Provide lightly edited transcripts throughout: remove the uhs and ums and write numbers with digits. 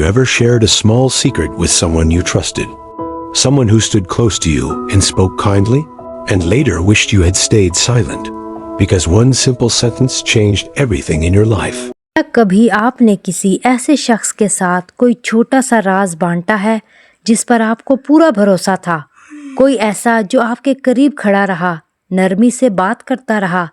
ever shared a small secret with someone you trusted? Someone who stood close to you and spoke kindly, and later wished you had stayed silent, because one simple sentence changed everything in your life. क्या कभी आपने किसी ऐसे शख्स के साथ कोई छोटा सा राज बांटा है जिस पर आपको पूरा भरोसा था? कोई ऐसा जो आपके करीब खड़ा रहा, नरमी से बात करता रहा,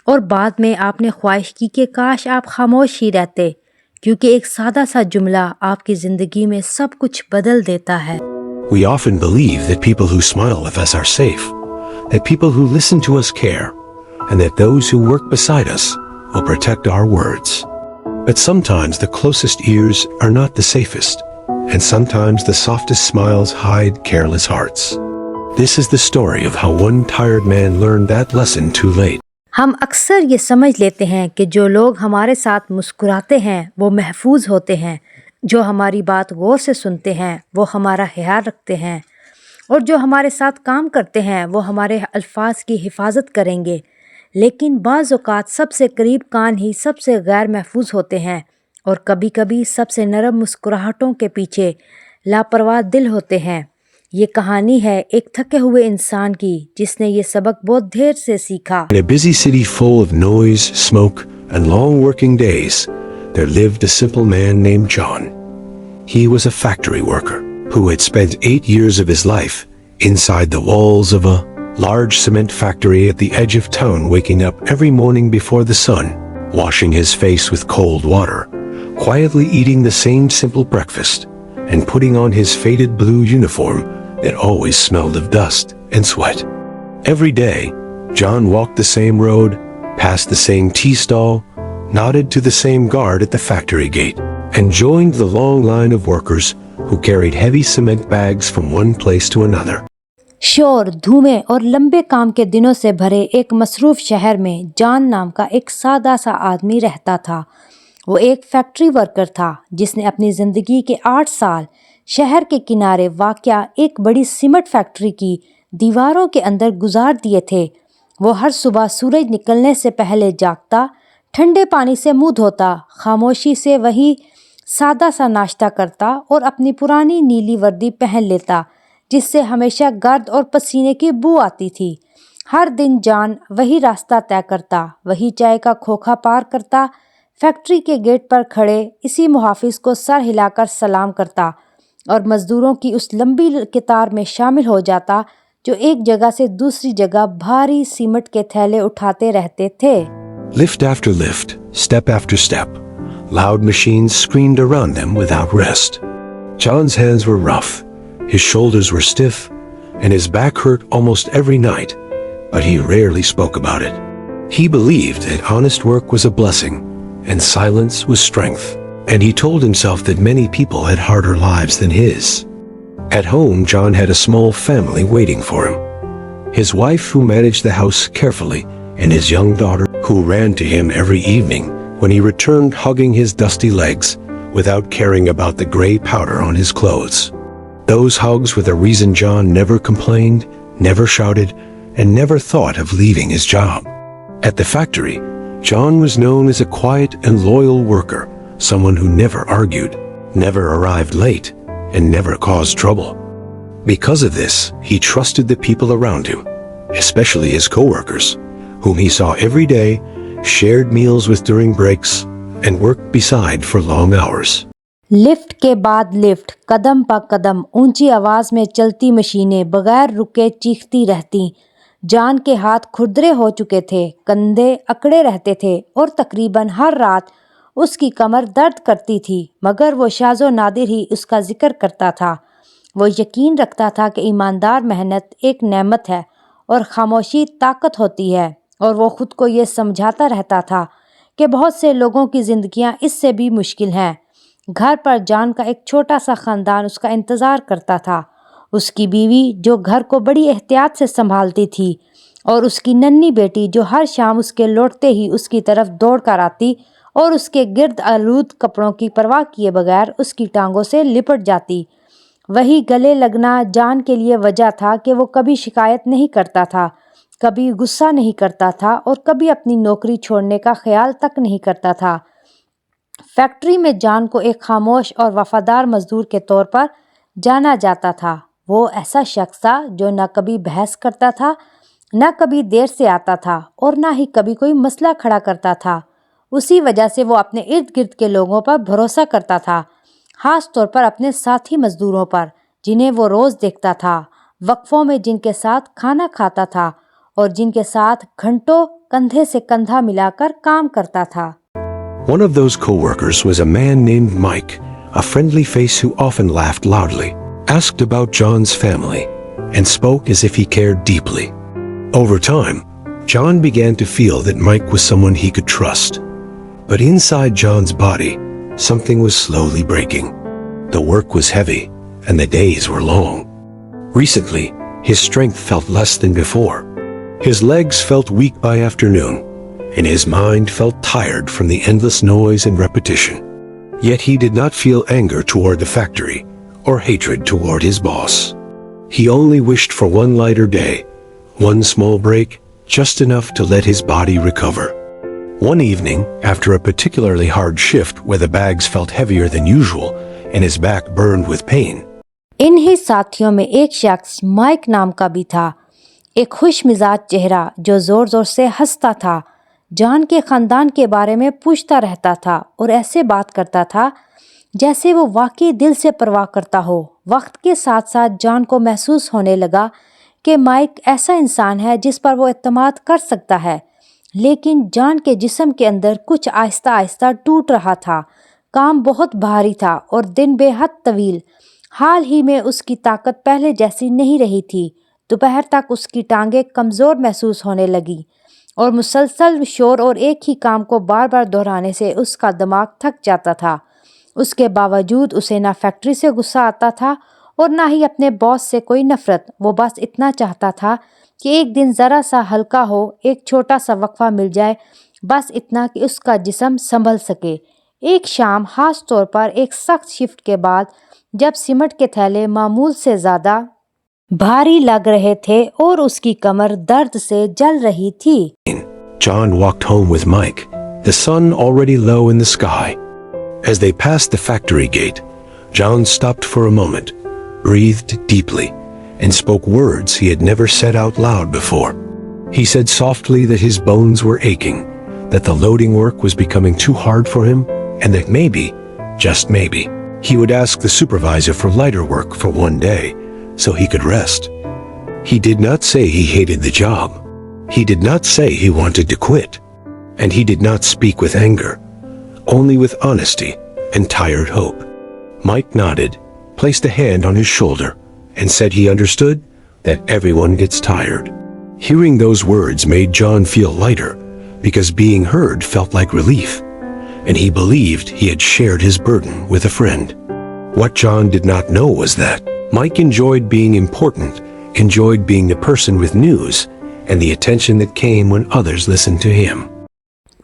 और बाद में आपने ख्वाहिश की कि काश आप खामोश ही रहते, क्योंकि एक सादा सा जुमला आपकी जिंदगी में सब कुछ बदल देता है। We often believe that people who smile with us are safe, that people who listen to us care, and that those who work beside us will protect our words. But sometimes the closest ears are not the safest, and sometimes the softest smiles hide careless hearts. This is the story of how one tired man learned that lesson too late. हम अक्सर ये समझ लेते हैं कि जो लोग हमारे साथ मुस्कुराते हैं वो महफूज होते हैं, जो हमारी बात गौर से सुनते हैं वो हमारा ख्याल रखते हैं, और जो हमारे साथ काम करते हैं वो हमारे अल्फाज की हिफाजत करेंगे। लेकिन बाज़ औक़ात सबसे करीब कान ही सबसे गैर महफूज होते हैं, और कभी कभी सबसे नरम मुस्कुराहटों के पीछे लापरवाह दिल होते हैं। ये कहानी है एक थके हुए इंसान की जिसने ये सबक बहुत देर से सीखा। In a busy city full of noise, smoke, and long working days, there lived a simple man named John. He was a factory worker who had spent 8 years of his life inside the walls of a large cement factory at the edge of town, waking up every morning before the sun, washing his face with cold water, quietly eating the same simple breakfast, and putting on his faded blue uniform that always smelled of dust and sweat. Every day, John walked the same road, passed the same tea stall, nodded to the same guard at the factory gate, and joined the long line of workers who carried heavy cement bags from one place to another. शोर, धुएं और लंबे काम के दिनों से भरे एक मसरूफ शहर में जॉन नाम का एक सादा सा आदमी रहता था। वो एक फैक्ट्री वर्कर था जिसने अपनी ज़िंदगी के 8 साल शहर के किनारे वाक़या एक बड़ी सीमेंट फैक्ट्री की दीवारों के अंदर गुजार दिए थे। वो हर सुबह सूरज निकलने से पहले जागता, ठंडे पानी से मुंह धोता, खामोशी से वही सादा सा नाश्ता करता और अपनी पुरानी नीली वर्दी पहन लेता जिससे हमेशा गर्द और पसीने की बू आती थी। हर दिन जॉन वही रास्ता तय करता, वही चाय का खोखा पार करता, फैक्ट्री के गेट पर खड़े इसी मुहाफिज को सर हिलाकर सलाम करता और मजदूरों की उस लंबी कतार में शामिल हो जाता जो एक जगह से दूसरी जगह भारी सीमेंट के थैले उठाते रहते थे। Lift after lift, step after step, loud machines screamed around them without rest. John's hands were rough, his shoulders were stiff, and his back hurt almost every night, but he rarely spoke about it. He believed that honest work was a blessing, and silence was strength, and he told himself that many people had harder lives than his. At home, John had a small family waiting for him. His wife, who managed the house carefully, and his young daughter, who ran to him every evening when he returned hugging his dusty legs without caring about the gray powder on his clothes. Those hugs were the reason John never complained, never shouted, and never thought of leaving his job. At the factory, John was known as a quiet and loyal worker, someone who never argued, never arrived late, and never caused trouble. Because of this, he trusted the people around him, especially his co-workers, whom he saw every day, shared meals with during breaks, and worked beside for long hours. Lift के बाद lift, कदम पा कदम, ऊंची आवाज में चलती मशीनें बगैर रुके चीखती रहती। जॉन के हाथ खुरदरे हो चुके थे, कंधे अकड़े रहते थे और तकरीबन हर रात उसकी कमर दर्द करती थी, मगर वो शाज़ो नादिर ही उसका जिक्र करता था। वो यकीन रखता था कि ईमानदार मेहनत एक नेमत है और खामोशी ताकत होती है, और वो खुद को ये समझाता रहता था कि बहुत से लोगों की ज़िंदगियाँ इससे भी मुश्किल हैं। घर पर जॉन का एक छोटा सा ख़ानदान उसका इंतज़ार करता था। उसकी बीवी जो घर को बड़ी एहतियात से संभालती थी, और उसकी नन्ही बेटी जो हर शाम उसके लौटते ही उसकी तरफ दौड़ कर आती और उसके गिर्द आलूद कपड़ों की परवाह किए बगैर उसकी टांगों से लिपट जाती। वही गले लगना जॉन के लिए वजह था कि वो कभी शिकायत नहीं करता था, कभी गुस्सा नहीं करता था और कभी अपनी नौकरी छोड़ने का ख्याल तक नहीं करता था। फैक्ट्री में जॉन को एक खामोश और वफादार मजदूर के तौर पर जाना जाता था। वो ऐसा शख्स था जो न कभी बहस करता था, न कभी देर से आता था और न ही कभी कोई मसला खड़ा करता था। उसी वजह से वो अपने इर्द गिर्द के लोगों पर भरोसा करता था, खास तौर पर अपने साथी मजदूरों पर जिन्हें वो रोज़ देखता था, वक्फों में जिनके साथ खाना खाता था और जिनके साथ घंटों कंधे से कंधा मिलाकर काम करता था। One of those co-workers was a man named Mike, a friendly face who often laughed loudly, asked about John's family, and spoke as if he cared deeply. Over time, John began to feel that Mike was someone he could trust. But inside John's body, something was slowly breaking. The work was heavy, and the days were long. Recently, his strength felt less than before. His legs felt weak by afternoon, and his mind felt tired from the endless noise and repetition. Yet he did not feel anger toward the factory or hatred toward his boss. He only wished for one lighter day, one small break, just enough to let his body recover. One evening, after a particularly hard shift where the bags felt heavier than usual and his back burned with pain, इन ही साथियों में एक शख्स mic नाम का भी था, एक खुश मिजाज चेहरा जो जोर जोर से हंसता था, जॉन के खानदान के बारे में पूछता रहता था और ऐसे बात करता था जैसे वो वाकई दिल से परवाह करता हो। वक्त के साथ साथ जॉन को महसूस होने लगा कि माइक ऐसा इंसान है जिस पर वो एतमाद कर सकता है, लेकिन जॉन के जिस्म के अंदर कुछ आहिस्ता आहिस्ता टूट रहा था। काम बहुत भारी था और दिन बेहद तवील। हाल ही में उसकी ताकत पहले जैसी नहीं रही थी। दोपहर तक उसकी टांगें कमज़ोर महसूस होने लगी और मुसलसल शोर और एक ही काम को बार बार दोहराने से उसका दिमाग थक जाता था। उसके बावजूद उसे ना फैक्ट्री से गुस्सा आता था और ना ही अपने बॉस से कोई नफ़रत। वो बस इतना चाहता था कि एक दिन ज़रा सा हल्का हो, एक छोटा सा वक्फा मिल जाए, बस इतना कि उसका जिस्म संभल सके। एक शाम, खास तौर पर एक सख्त शिफ्ट के बाद, जब सीमेंट के थैले मामूल से ज़्यादा भारी लग रहे थे और उसकी कमर दर्द से जल रही थी, John walked home with Mike, the sun already low in the sky. As they passed the factory gate, John stopped for a moment, breathed deeply, and spoke words he had never said out loud before. He said softly that his bones were aching, that the loading work was becoming too hard for him, and that maybe, just maybe, he would ask the supervisor for lighter work for one day, so he could rest. He did not say he hated the job. He did not say he wanted to quit. And he did not speak with anger, only with honesty and tired hope. Mike nodded, placed a hand on his shoulder, and said he understood that everyone gets tired. Hearing those words made John feel lighter, because being heard felt like relief, and he believed he had shared his burden with a friend. What John did not know was that Mike enjoyed being important, enjoyed being the person with news, and the attention that came when others listened to him.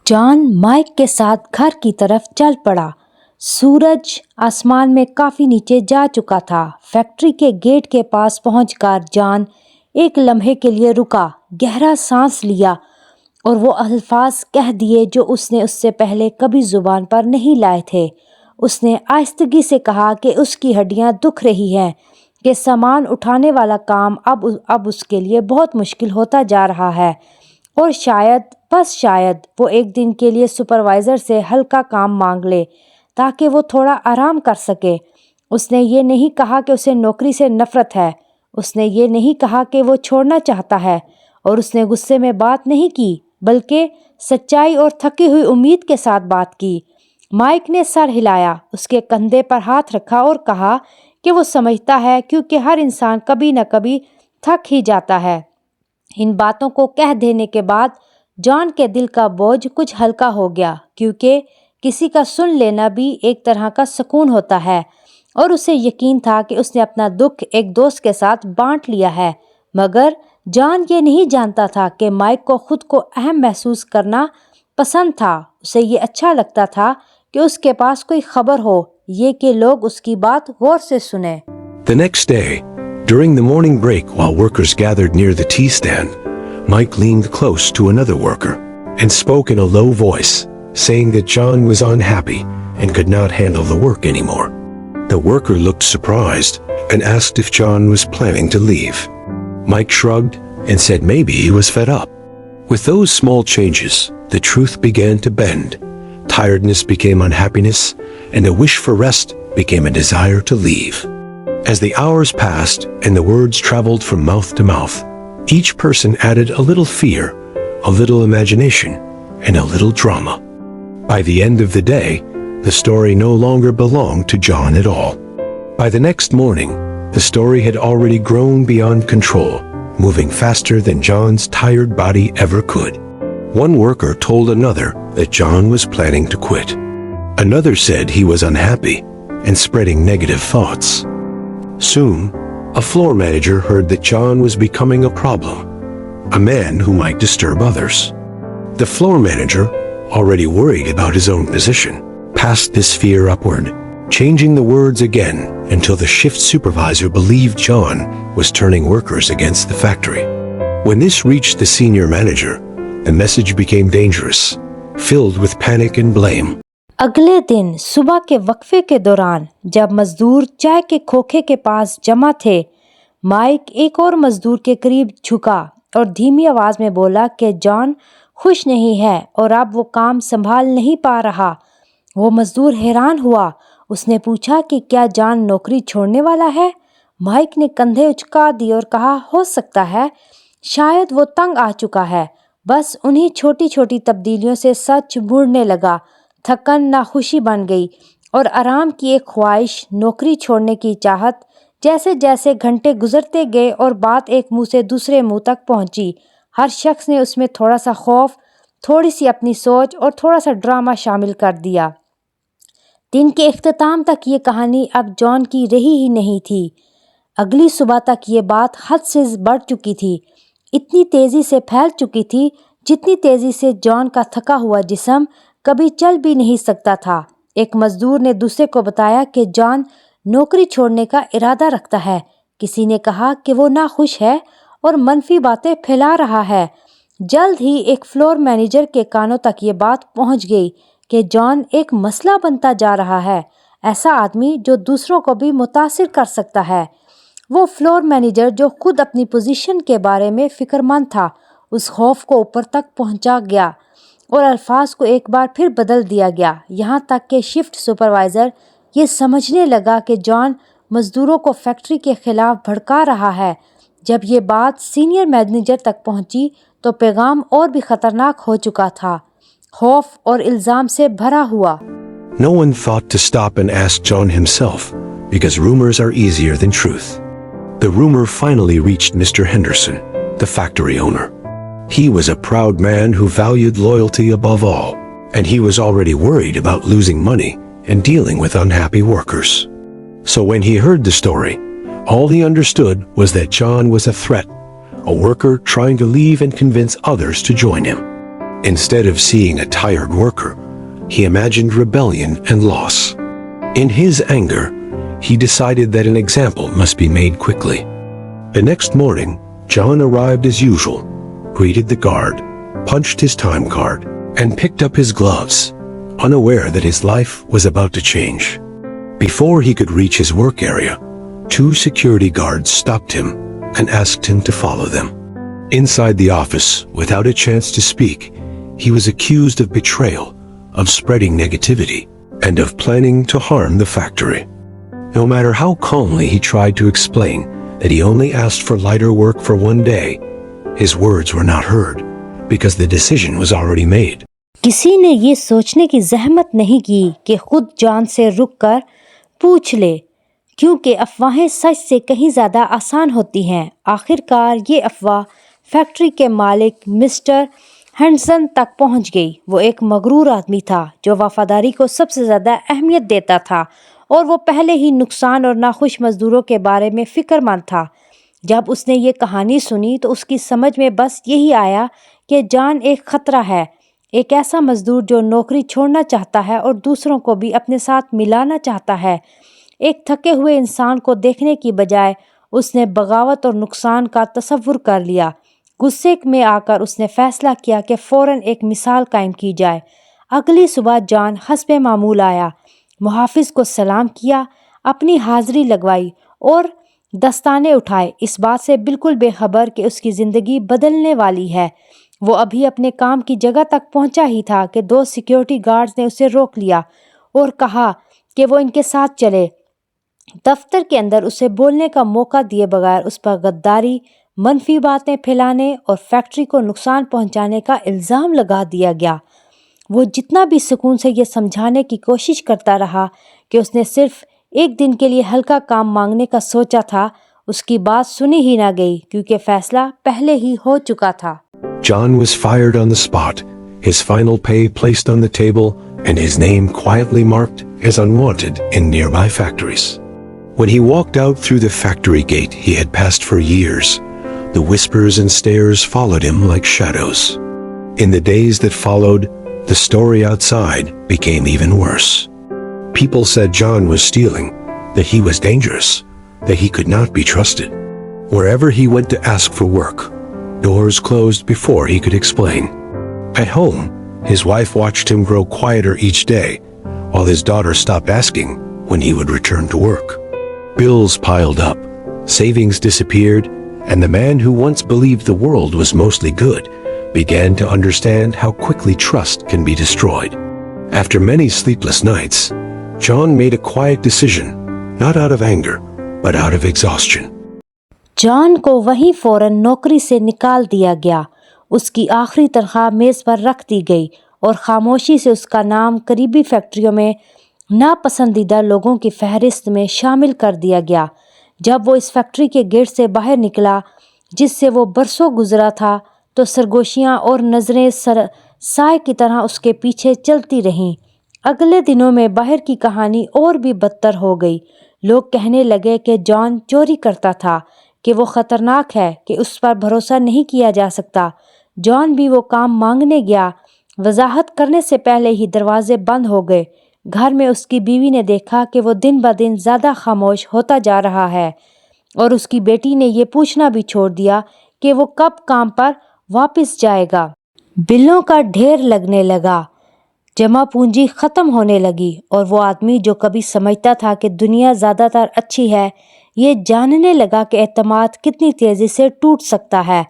John Mike के साथ घर की तरफ चल पड़ा। सूरज आसमान में काफ़ी नीचे जा चुका था। फैक्ट्री के गेट के पास पहुंचकर जॉन एक लम्हे के लिए रुका, गहरा सांस लिया और वो अल्फाज कह दिए जो उसने उससे पहले कभी ज़ुबान पर नहीं लाए थे। उसने आहिस्तगी से कहा कि उसकी हड्डियां दुख रही हैं, कि सामान उठाने वाला काम अब उसके लिए बहुत मुश्किल होता जा रहा है और शायद, बस शायद, वो एक दिन के लिए सुपरवाइज़र से हल्का काम मांग ले ताकि वो थोड़ा आराम कर सके। उसने ये नहीं कहा कि उसे नौकरी से नफ़रत है, उसने ये नहीं कहा कि वो छोड़ना चाहता है, और उसने गुस्से में बात नहीं की, बल्कि सच्चाई और थकी हुई उम्मीद के साथ बात की। माइक ने सर हिलाया, उसके कंधे पर हाथ रखा और कहा कि वो समझता है, क्योंकि हर इंसान कभी न कभी थक ही जाता है। इन बातों को कह देने के बाद जॉन के दिल का बोझ कुछ हल्का हो गया, क्योंकि किसी का सुन लेना भी एक तरह का सुकून होता है, और उसे यकीन था कि उसने अपना दुख एक दोस्त के साथ बांट लिया है। मगर जॉन ये नहीं जानता था कि माइक को खुद को अहम महसूस करना पसंद था। उसे ये अच्छा लगता था कि उसके पास कोई खबर हो, ये कि लोग उसकी बात गौर से सुने। The next day, during the morning break while workers gathered near the tea stand, Mike leaned close to another worker and spoke in a low voice, saying that John was unhappy and could not handle the work anymore. The worker looked surprised and asked if John was planning to leave. Mike shrugged and said maybe he was fed up. With those small changes, the truth began to bend. Tiredness became unhappiness, and a wish for rest became a desire to leave. As the hours passed and the words traveled from mouth to mouth, each person added a little fear, a little imagination, and a little drama. By the end of the day, the story no longer belonged to John at all. By the next morning, the story had already grown beyond control, moving faster than John's tired body ever could. One worker told another that John was planning to quit. Another said he was unhappy and spreading negative thoughts. Soon, a floor manager heard that John was becoming a problem, a man who might disturb others. The floor manager, already worried about his own position, passed this fear upward, changing the words again until the shift supervisor believed John was turning workers against the factory. When this reached the senior manager, the message became dangerous, filled with panic and blame. अगले दिन सुबह के वक्फे के दौरान जब मजदूर चाय के खोखे के पास जमा थे, माइक एक और मजदूर के करीब झुका और धीमी आवाज में बोला कि जॉन खुश नहीं है और अब वो काम संभाल नहीं पा रहा। वो मजदूर हैरान हुआ। उसने पूछा कि क्या जॉन नौकरी छोड़ने वाला है? माइक ने कंधे उचका दिए और कहा, हो सकता है, शायद वो तंग आ चुका है। बस उन्हीं छोटी छोटी तब्दीलियों से सच मुड़ने लगा। थकन नाखुशी बन गई और आराम की एक ख्वाहिश, नौकरी छोड़ने की चाहत। जैसे जैसे घंटे गुजरते गए और बात एक मुंह से दूसरे मुंह तक पहुंची, हर शख्स ने उसमें थोड़ा सा खौफ, थोड़ी सी अपनी सोच और थोड़ा सा ड्रामा शामिल कर दिया। दिन के इख्तिताम तक ये कहानी अब जॉन की रही ही नहीं थी। अगली सुबह तक ये बात हद से बढ़ चुकी थी, इतनी तेज़ी से फैल चुकी थी जितनी तेज़ी से जॉन का थका हुआ जिस्म कभी चल भी नहीं सकता था। एक मजदूर ने दूसरे को बताया कि जॉन नौकरी छोड़ने का इरादा रखता है। किसी ने कहा कि वो नाखुश है और मनफी बातें फैला रहा है। जल्द ही एक फ्लोर मैनेजर के कानों तक ये बात पहुंच गई कि जॉन एक मसला बनता जा रहा है, ऐसा आदमी जो दूसरों को भी मुतासिर कर सकता है। वो फ्लोर मैनेजर जो खुद अपनी पोजीशन के बारे में फ़िक्रमंद था, उस खौफ को ऊपर तक पहुंचा गया और अल्फाज को एक बार फिर बदल दिया गया, यहाँ तक कि शिफ्ट सुपरवाइज़र ये समझने लगा कि जॉन मज़दूरों को फैक्ट्री के ख़िलाफ़ भड़का रहा है। जब ये बात सीनियर मैनेजर तक पहुंची तो पैगाम और भी ख़तरनाक हो चुका था, खौफ और इल्ज़ाम से भरा हुआ। No one thought to stop and ask John himself, because rumors are easier than truth. The rumor finally reached Mr. Henderson, the factory owner. He was a proud man who valued loyalty above all, and he was already worried about losing money and dealing with unhappy workers. So when he heard the story, all he understood was that John was a threat, a worker trying to leave and convince others to join him. Instead of seeing a tired worker, he imagined rebellion and loss. In his anger, he decided that an example must be made quickly. The next morning, John arrived as usual, greeted the guard, punched his time card, and picked up his gloves, unaware that his life was about to change. Before he could reach his work area, 2 security guards stopped him and asked him to follow them. Inside the office, without a chance to speak, he was accused of betrayal, of spreading negativity, and of planning to harm the factory. No matter how calmly he tried to explain that he only asked for lighter work for one day, his words were not heard, because the decision was already made. किसी ने ये सोचने की जहमत नहीं की कि खुद John से रुककर पूछ ले, क्योंकि अफवाहें सच से कहीं ज़्यादा आसान होती हैं। आखिरकार ये अफवाह फैक्ट्री के मालिक मिस्टर हैंडसन तक पहुंच गई। वो एक मगरूर आदमी था जो वफादारी को सबसे ज़्यादा अहमियत देता था और वो पहले ही नुकसान और नाखुश मज़दूरों के बारे में फ़िक्रमंद था। जब उसने ये कहानी सुनी तो उसकी समझ में बस यही आया कि जॉन एक ख़तरा है, एक ऐसा मज़दूर जो नौकरी छोड़ना चाहता है और दूसरों को भी अपने साथ मिलाना चाहता है। एक थके हुए इंसान को देखने की बजाय उसने बगावत और नुकसान का तसव्वुर कर लिया। गुस्से में आकर उसने फ़ैसला किया कि फ़ौरन एक मिसाल कायम की जाए। अगली सुबह जॉन हस्बे मामूल आया। मुहाफिज को सलाम किया, अपनी हाजिरी लगवाई और दस्ताने उठाए, इस बात से बिल्कुल बेखबर कि उसकी ज़िंदगी बदलने वाली है। वो अभी अपने काम की जगह तक पहुंचा ही था कि 2 सिक्योरिटी गार्ड्स ने उसे रोक लिया और कहा कि वो इनके साथ चले। दफ्तर के अंदर उसे बोलने का मौका दिए बगैर उस पर गद्दारी, मनफी बातें फैलाने और फैक्ट्री को नुकसान पहुंचाने का इल्ज़ाम लगा दिया गया। वो जितना भी सुकून से ये समझाने की कोशिश करता रहा कि उसने सिर्फ एक दिन के लिए हल्का काम मांगने का सोचा था, उसकी बात सुनी ही ना गई क्योंकि फैसला पहले ही हो चुका था। John was fired on the spot, his final pay placed on the table, and his name quietly marked as unwanted in nearby factories. When he walked out through the factory gate he had passed for years, the whispers and stares followed him like shadows. In the days that followed, the story outside became even worse. People said John was stealing, that he was dangerous, that he could not be trusted. Wherever he went to ask for work, doors closed before he could explain. At home, his wife watched him grow quieter each day, while his daughter stopped asking when he would return to work. Bills piled up, savings disappeared, and the man who once believed the world was mostly good began to understand how quickly trust can be destroyed. After many sleepless nights, John made a quiet decision, not out of anger, but out of exhaustion. John को वहीं फौरन नौकरी से निकाल दिया गया। उसकी आखिरी तनख्वाह मेज़ पर रख दी गई और खामोशी से उसका नाम करीबी फैक्ट्रियों में नापसंदीदा लोगों की फहरिस्त में शामिल कर दिया गया। जब वो इस फैक्ट्री के गेट से बाहर निकला जिससे वो बरसों गुजरा था, तो सरगोशियाँ और नज़रें साए की तरह उसके पीछे चलती रहीं। अगले दिनों में बाहर की कहानी और भी बदतर हो गई। लोग कहने लगे कि जॉन चोरी करता था, कि वो ख़तरनाक है, कि उस पर भरोसा नहीं किया जा सकता। जॉन भी वो काम मांगने गया। वजाहत करने से पहले ही दरवाजे बंद हो गए। घर में उसकी बीवी ने देखा कि वो दिन ब दिन ज़्यादा खामोश होता जा रहा है और उसकी बेटी ने ये पूछना भी छोड़ दिया कि वो कब काम पर वापस जाएगा। बिलों का ढेर लगने लगा, जमा पूंजी ख़त्म होने लगी और वो आदमी जो कभी समझता था कि दुनिया ज़्यादातर अच्छी है, ये जानने लगा कि एतमाद कितनी तेज़ी से टूट सकता है।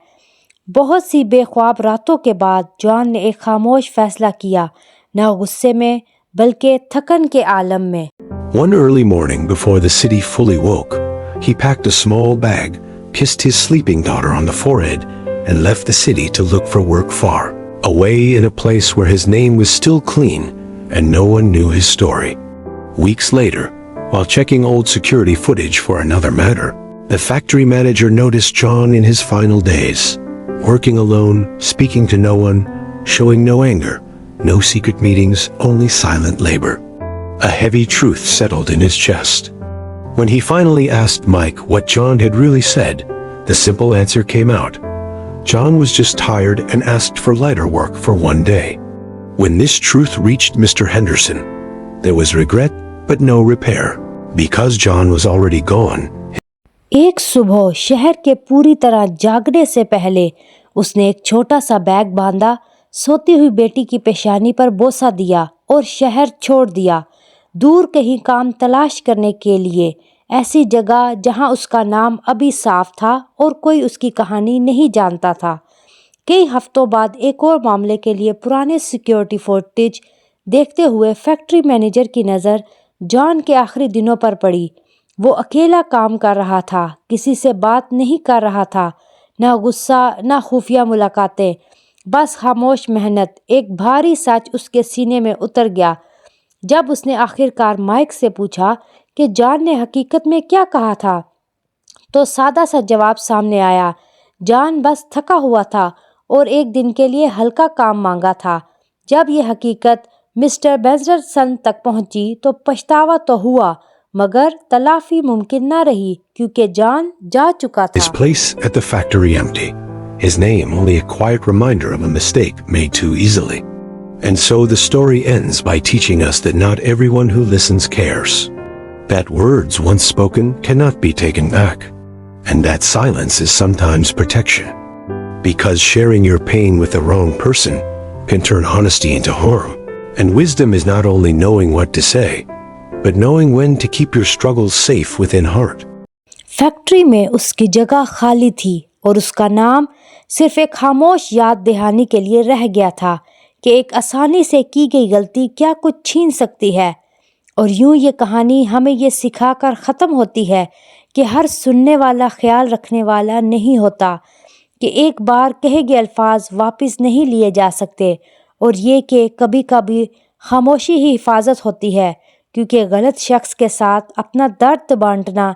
बहुत सी बेख्वाब रातों के बाद जॉन ने एक खामोश फैसला किया, न गुस्से में बल्कि थकन के आलम में। One early morning before the city fully woke, he packed a small bag, kissed his sleeping daughter on the forehead, and left the city to look for work far away in a place where his name was still clean and no one knew his story. Weeks later, while checking old security footage for another matter, the factory manager noticed John in his final days, working alone, speaking to no one, showing no anger, no secret meetings, only silent labor. A heavy truth settled in his chest. When he finally asked Mike what John had really said, the simple answer came out. John was just tired and asked for lighter work for one day. When this truth reached Mr. Henderson, there was regret but no repair. Because John was already gone. एक सुबह शहर के पूरी तरह जागने से पहले उसने एक छोटा सा बैग बांधा, सोती हुई बेटी की पेशानी पर बोसा दिया और शहर छोड़ दिया, दूर कहीं काम तलाश करने के लिए, ऐसी जगह जहां उसका नाम अभी साफ था और कोई उसकी कहानी नहीं जानता था। कई हफ्तों बाद एक और मामले के लिए पुराने सिक्योरिटी फुटेज देखते हुए फैक्ट्री मैनेजर की नज़र जॉन के आखिरी दिनों पर पड़ी। वो अकेला काम कर रहा था, किसी से बात नहीं कर रहा था, ना गुस्सा ना खुफिया मुलाकातें, बस खामोश मेहनत। एक भारी सच उसके सीने में उतर गया जब उसने आखिरकार माइक से पूछा कि जॉन ने हकीकत में क्या कहा था, तो सादा सा जवाब सामने आया। जॉन बस थका हुआ था और एक दिन के लिए हल्का काम मांगा था। जब ये हकीकत मिस्टर बेंजरसन तक पहुंची तो पछतावा तो हुआ, मगर तलाफी मुमकिन न रही क्योंकि जॉन जा चुका था। His place at the factory empty, his name only a quiet reminder of a mistake made too easily. And so the story ends by teaching us that not everyone who listens cares, that words once spoken cannot be taken back, and that silence is sometimes protection. Because sharing your pain with the wrong person can turn honesty into harm. And wisdom is not only knowing what to say, but knowing when to keep your struggles safe within heart. Factory में उसकी जगह खाली थी और उसका नाम सिर्फ एक खामोश याद दहानी के लिए रह गया था कि एक आसानी से की गई गलती क्या कुछ छीन सकती है। और यूं ये कहानी हमें ये सिखाकर ख़त्म होती है कि हर सुनने वाला ख्याल रखने वाला नहीं होता, कि एक बार कहे गए अल्फाज वापस नहीं लिए जा सकते, और ये कि कभी कभी खामोशी ही हिफाजत होती है, क्योंकि गलत शख्स के साथ अपना दर्द बांटना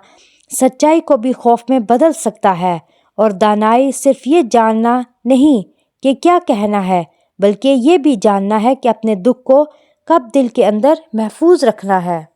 सच्चाई को भी खौफ में बदल सकता है। और दानाई सिर्फ ये जानना नहीं कि क्या कहना है, बल्कि ये भी जानना है कि अपने दुख को कब दिल के अंदर महफूज रखना है।